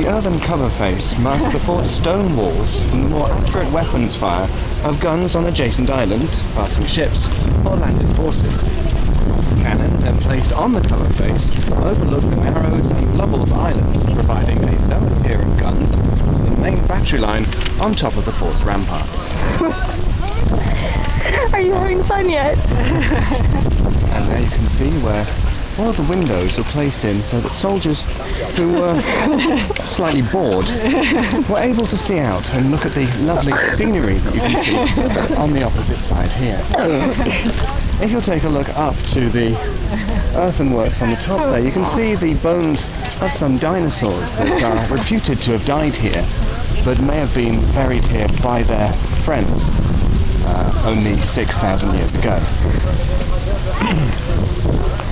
The earthen cover face masks the fort's stone walls from the more accurate weapons fire of guns on adjacent islands, passing ships, or landed forces. Cannons then placed on the cover face overlook the Narrows and Lovell's Island, providing a lower tier of guns to the main battery line on top of the fort's ramparts. Are you having fun yet? And there you can see where all of the windows were placed in so that soldiers who were slightly bored were able to see out and look at the lovely scenery that you can see on the opposite side here. If you'll take a look up to the earthenworks on the top there, you can see the bones of some dinosaurs that are reputed to have died here, but may have been buried here by their friends only 6,000 years ago.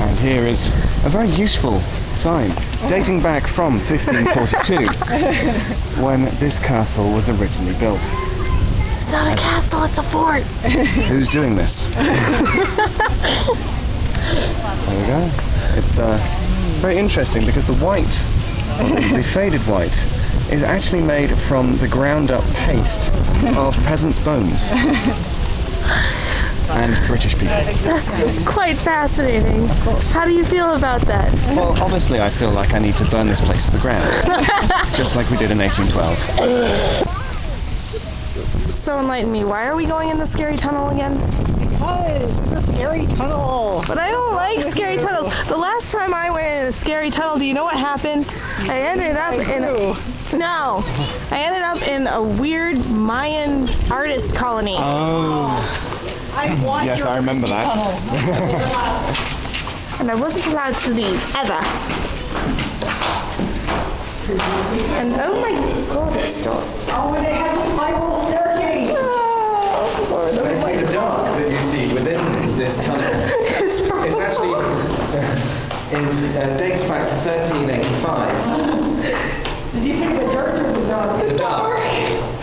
And here is a very useful sign dating back from 1542 when this castle was originally built. It's not a castle, it's a fort. Who's doing this? There we go. It's very interesting because the white, the faded white, is actually made from the ground up paste of peasants' bones. And British people. That's quite fascinating. Of course. How do you feel about that? Well, obviously I feel like I need to burn this place to the ground. Just like we did in 1812. So enlighten me, why are we going in the scary tunnel again? Because it's a scary tunnel. But I don't like scary tunnels. The last time I went in a scary tunnel, do you know what happened? I ended up in a weird Mayan artist colony. Oh. Yes, I remember that. And I wasn't allowed to leave, ever. And oh my god, it's still... Oh, and it has a spiral staircase. Oh, Lord, And see the dark that you see within this tunnel it's actually dates back to 1385. Did you say the dirt or the dark? The dark.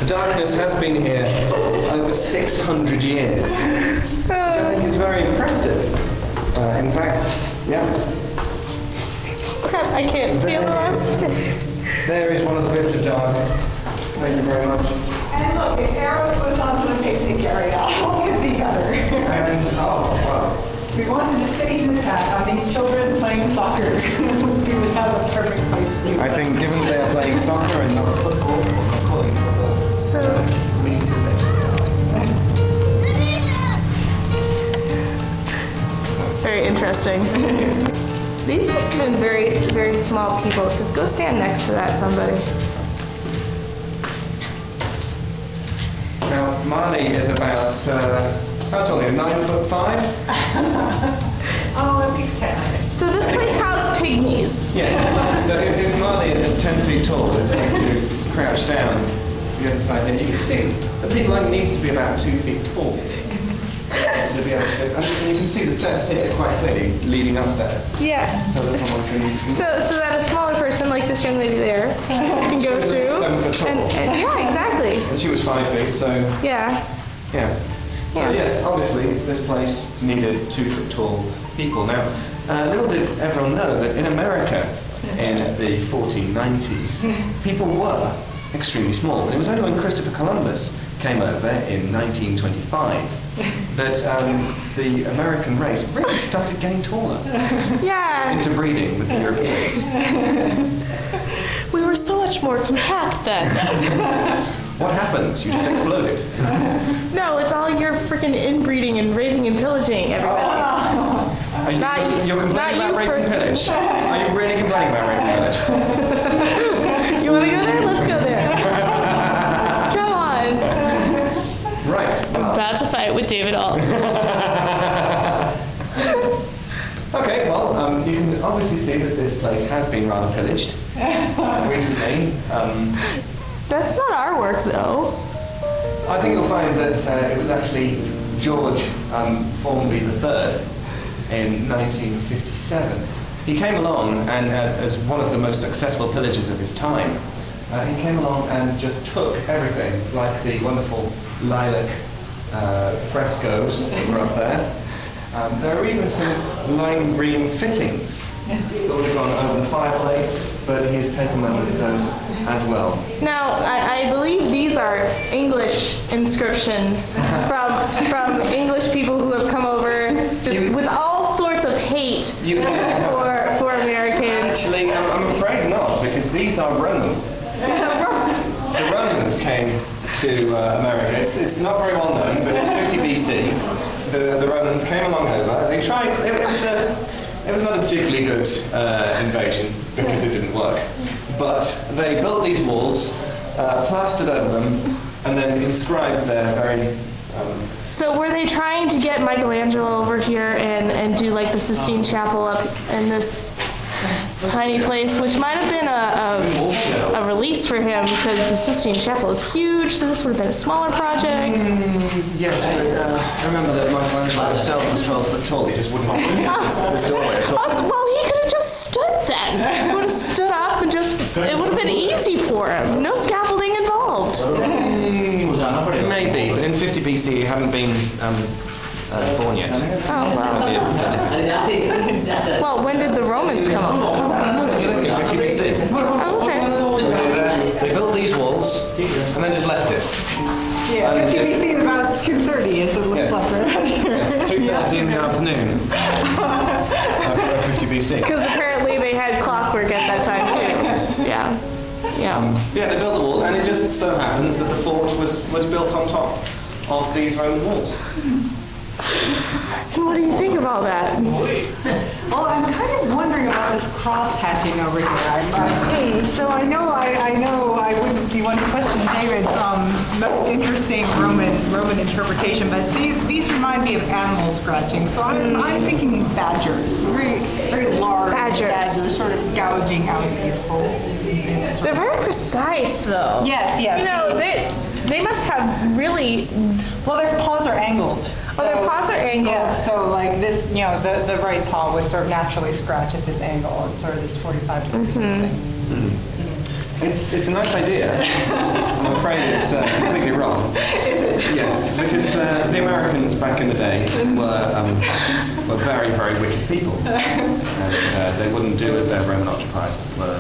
The darkness has been here over 600 years. I think it's very impressive. In fact, yeah. Crap, I can't feel the last bit. There is one of the bits of dark. Thank you very much. And look, if arrow goes onto the picnic area, what could be better? And, oh, wow. We wanted to stage an attack on these children playing soccer. We would have a perfect place to do I think given they are playing soccer and not football, So... we need to Very interesting. These have been very, very small people, because go stand next to that somebody. Now, Marley is about, how tall are you, 9'5"? Oh, at least 10. So this place houses pygmies. Yes. So if Marley at 10 feet tall is going to crouch down the other side, then you can see the pig line needs to be about 2 feet tall. To be able to, and you can see the steps here quite clearly leading up there. Yeah. So that someone can... So that a smaller person like this young lady there can go through. 7 foot tall. And yeah, exactly. And she was 5 feet, so... Yeah. Yeah. So yes, obviously this place needed 2 foot tall people. Now, little did everyone know that in America in the 1490s, people were extremely small. And it was only when Christopher Columbus came over in 1925 that the American race really started getting taller. Yeah. Interbreeding with the Europeans. We were so much more compact then. What happened? You just exploded. No, it's all your freaking inbreeding and raping and pillaging, everybody. You're complaining about rape and pillage? Are you really complaining about rape and pillage? You want to go there? Let's go there. Come on. Right. I'm about to fight with David Ault. Okay, well, you can obviously see that this place has been rather pillaged recently. That's not our work, though. I think you'll find that it was actually George Formby III in 1957. He came along and, as one of the most successful pillagers of his time, he came along and just took everything, like the wonderful lilac frescoes that were up there. There are even some lime green fittings that would have gone over the fireplace, but he's taken those as well. Now, I believe these are English inscriptions from English people who have come over just with all sorts of hate for Americans. Actually, I'm afraid not, because these are Roman. The Romans came to America. It's not very well known, but in 50 BC, the Romans came along over. They tried. It was not a particularly good invasion because it didn't work. But they built these walls, plastered over them, and then inscribed their very. So were they trying to get Michelangelo over here and do like the Sistine Chapel up in this tiny place, which might have been a release for him because the Sistine Chapel is huge, so this would have been a smaller project. Yes, but I remember that Michelangelo himself was 12 foot tall. He just wouldn't open this doorway at all. Well, he could have just stood then. He would have stood up and just, it would have been easy for him. No scaffolding involved. Maybe, but in 50 BC he hadn't been born yet. Oh, well, when did the Romans come up? Listen, 50 BC. Oh, okay. They built these walls and then just left it. Yeah, 50 BC is about 2:30, as it looks like right here. Yes, 2:30 in the afternoon of 50 BC. Because apparently they had clockwork at that time too. Yeah. Yeah. Yeah, they built the wall, and it just so happens that the fort was built on top of these Roman walls. And what do you think of all that? Well, I'm kind of wondering about this cross-hatching over here. So I know I wouldn't be one to question David's most interesting Roman interpretation, but these remind me of animal scratching. So I'm thinking badgers, very large badgers, sort of gouging out these holes. They're very precise, though. Yes. You know, they must have really. Well, their paws are angled. So, their paws are angled. Yeah, so like this, you know, the right paw would sort of naturally scratch at this angle. It's sort of this 45 degrees thing. It's a nice idea. I'm afraid it's completely wrong. Is it? Yes, because the Americans back in the day were very, very wicked people. And they wouldn't do as their Roman occupiers were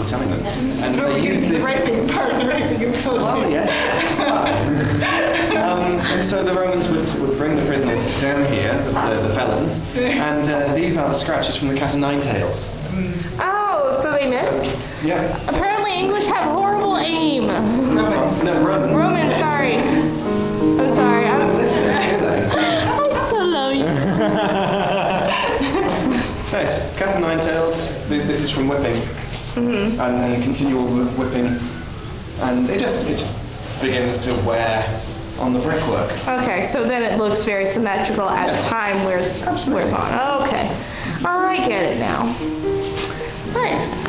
telling them. And they used this... The raping part of the raping and torture. Well, yes. And so the Romans would bring the prisoners down here, the felons, and these are the scratches from the cat o' nine tails. Oh, so they missed? Yeah. Apparently English have horrible aim. Romans. Romans, sorry. I'm sorry. Listen, hear they? I still love you. So it's cat o' nine tails. This is from whipping, and continual whipping, and it just begins to wear on the brickwork. Okay, so then it looks very symmetrical as time wears on. Okay, I get it now. All right.